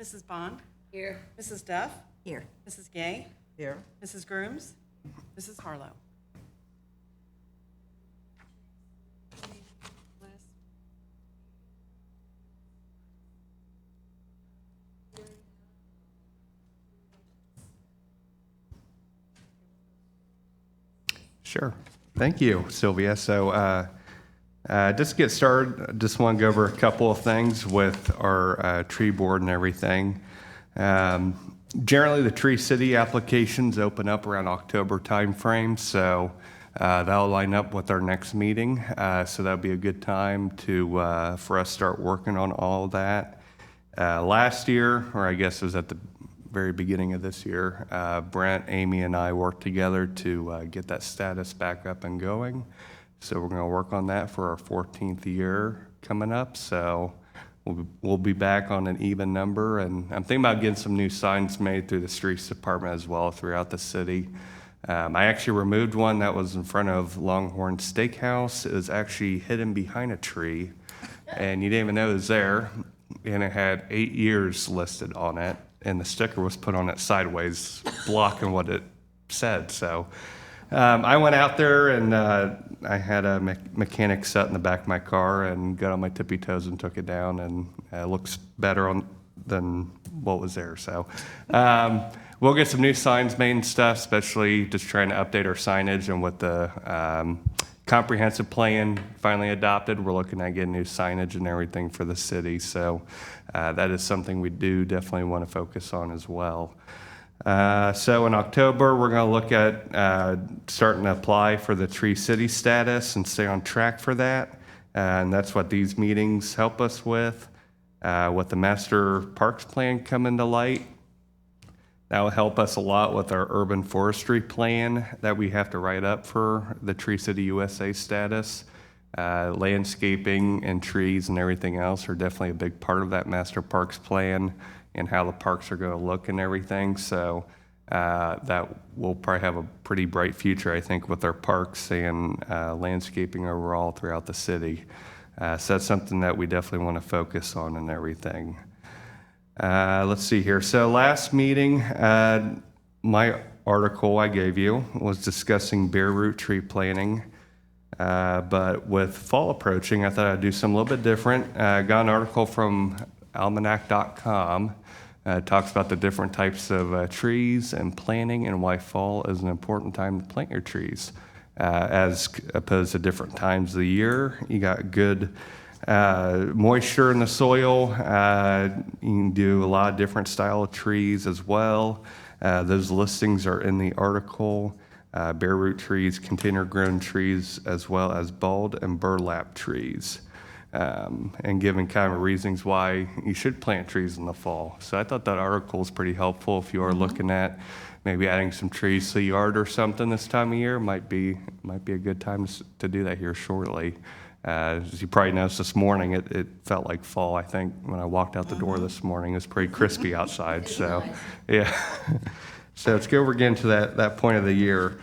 Mrs. Bond? Here. Mrs. Duff? Here. Mrs. Gay? Here. Mrs. Grooms? Mrs. Harlow? Sure. Thank you, Sylvia. So just to get started, I just want to go over a couple of things with our tree board and everything. Generally, the Tree City applications open up around October timeframe, so that'll line up with our next meeting. So that'll be a good time to for us to start working on all of that. Last year, or I guess it was at the very beginning of this year, Brent, Amy, and I worked together to get that status back up and going. So we're going to work on that for our 14th year coming up. So we'll be back on an even number. And I'm thinking about getting some new signs made through the streets department as well throughout the city. I actually removed one that was in front of Longhorn Steakhouse. It was actually hidden behind a tree, and you didn't even know it was there. And it had 8 years listed on it, and the sticker was put on it sideways, blocking what it said. So I went out there, and I had a mechanic set in the back of my car and got on my tippy toes and took it down, and it looks better than what was there. So we'll get some new signs made and stuff, especially just trying to update our signage. And with the comprehensive plan finally adopted, we're looking at getting new signage and everything for the city. So that is something we do definitely want to focus on as well. So in October, we're going to look at starting to apply for the Tree City status and stay on track for that. And that's what these meetings help us with. With the Master Parks Plan coming to light, that will help us a lot with our urban forestry plan that we have to write up for the Tree City USA status. Landscaping and trees and everything else are definitely a big part of that Master Parks Plan and how the parks are going to look and everything. So that will probably have a pretty bright future, I think, with our parks and landscaping overall throughout the city. So that's something that we definitely want to focus on and everything. Let's see here. So last meeting, my article I gave you was discussing bare root tree planting. But with fall approaching, I thought I'd do something a little bit different. Got an article from almanac.com. Talks about the different types of trees and planting and why fall is an important time to plant your trees. As opposed to different times of the year. You got good moisture in the soil. You can do a lot of different style of trees as well. Those listings are in the article. Bare root trees, container grown trees, as well as bulb and burlap trees. And giving kind of reasons why you should plant trees in the fall. So I thought that article is pretty helpful if you are looking at maybe adding some trees to the yard or something this time of year. Might be a good time to do that here shortly. As you probably noticed this morning, it felt like fall. I think when I walked out the door this morning, it was pretty crispy outside. So, yeah. So let's go over again to that point of the year.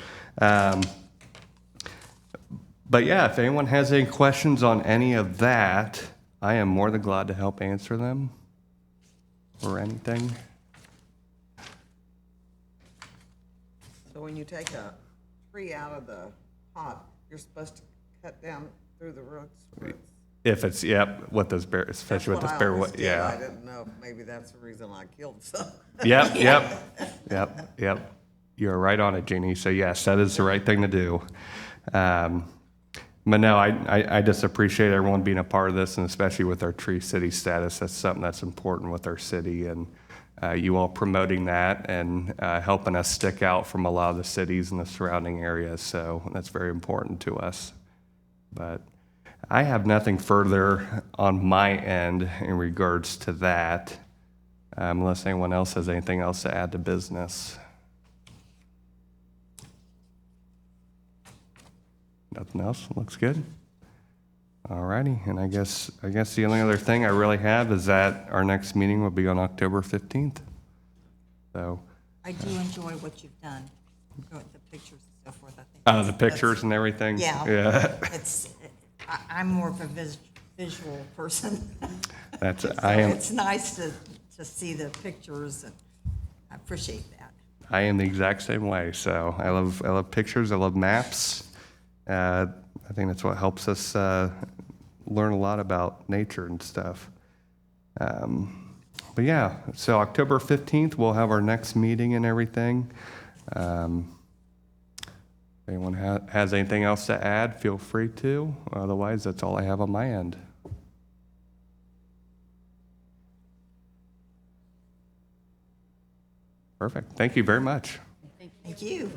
But yeah, if anyone has any questions on any of that, I am more than glad to help answer them or anything. So when you take a tree out of the pot, you're supposed to cut down through the roots. If it's, with those bare, especially with this bare wood, I yeah. didn't know, maybe that's the reason I killed some. Yep. You're right on it, Jeannie. So yes, that is the right thing to do. But no, I just appreciate everyone being a part of this, and especially with our Tree City status. That's something that's important with our city, and you all promoting that and helping us stick out from a lot of the cities and the surrounding areas. So that's very important to us. But I have nothing further on my end in regards to that, unless anyone else has anything else to add to business. Nothing else? Looks good. All righty. And I guess the only other thing I really have is that our next meeting will be on October 15th. So. I do enjoy what you've done, the pictures and so forth. I think The pictures and everything. Yeah. I'm more of a visual person. That's So I am. it's nice to to see the pictures, and I appreciate that. I am the exact same way. So I love pictures. I love maps. I think that's what helps us learn a lot about nature and stuff. But yeah, so October 15th, we'll have our next meeting and everything. If anyone has anything else to add, feel free to. Otherwise, that's all I have on my end. Perfect. Thank you very much. Thank you.